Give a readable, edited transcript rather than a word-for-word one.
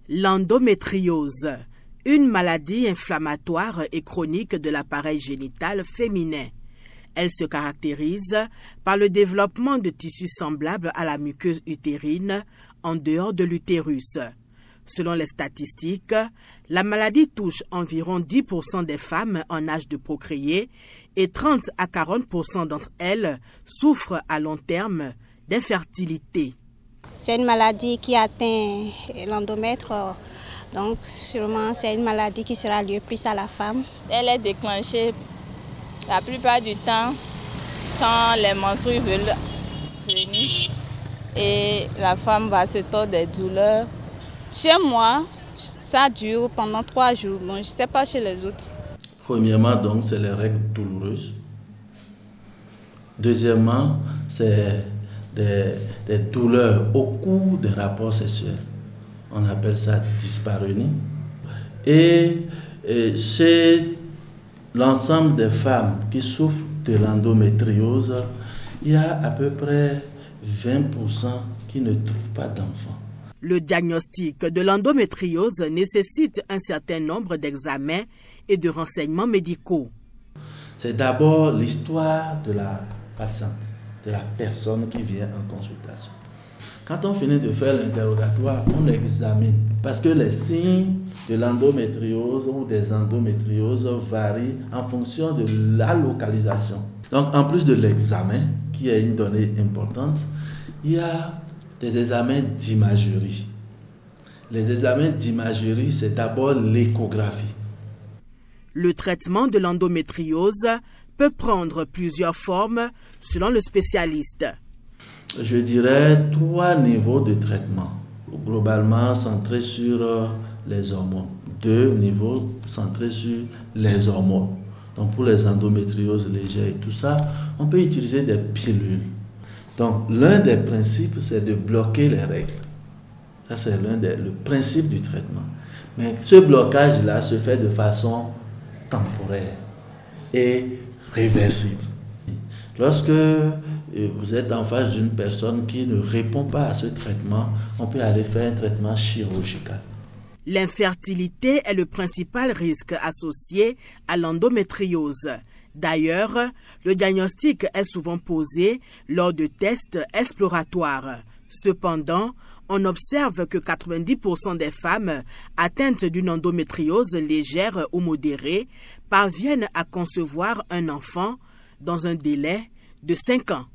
L'endométriose, une maladie inflammatoire et chronique de l'appareil génital féminin. Elle se caractérise par le développement de tissus semblables à la muqueuse utérine en dehors de l'utérus. Selon les statistiques, la maladie touche environ 10% des femmes en âge de procréer et 30 à 40% d'entre elles souffrent à long terme d'infertilité. C'est une maladie qui atteint l'endomètre, donc sûrement c'est une maladie qui sera liée plus à la femme. Elle est déclenchée la plupart du temps quand les menstrues veulent venir et la femme va se tordre des douleurs. Chez moi, ça dure pendant 3 jours, bon, je ne sais pas chez les autres. Premièrement, donc, c'est les règles douloureuses. Deuxièmement, c'est des douleurs au cours des rapports sexuels. On appelle ça dyspareunie. Et chez l'ensemble des femmes qui souffrent de l'endométriose, il y a à peu près 20% qui ne trouvent pas d'enfants. Le diagnostic de l'endométriose nécessite un certain nombre d'examens et de renseignements médicaux. C'est d'abord l'histoire de la patiente, de la personne qui vient en consultation. Quand on finit de faire l'interrogatoire, on examine parce que les signes de l'endométriose ou des endométrioses varient en fonction de la localisation. Donc en plus de l'examen, qui est une donnée importante, il y a des examens d'imagerie. Les examens d'imagerie, c'est d'abord l'échographie. Le traitement de l'endométriose peut prendre plusieurs formes selon le spécialiste. Je dirais 3 niveaux de traitement, globalement centrés sur les hormones. 2 niveaux centrés sur les hormones. Donc pour les endométrioses légères et tout ça, on peut utiliser des pilules. Donc l'un des principes, c'est de bloquer les règles. Ça, c'est le principe du traitement. Mais ce blocage-là se fait de façon temporaire et réversible. Lorsque vous êtes en face d'une personne qui ne répond pas à ce traitement, on peut aller faire un traitement chirurgical. L'infertilité est le principal risque associé à l'endométriose. D'ailleurs, le diagnostic est souvent posé lors de tests exploratoires. Cependant, on observe que 90% des femmes atteintes d'une endométriose légère ou modérée parviennent à concevoir un enfant dans un délai de 5 ans.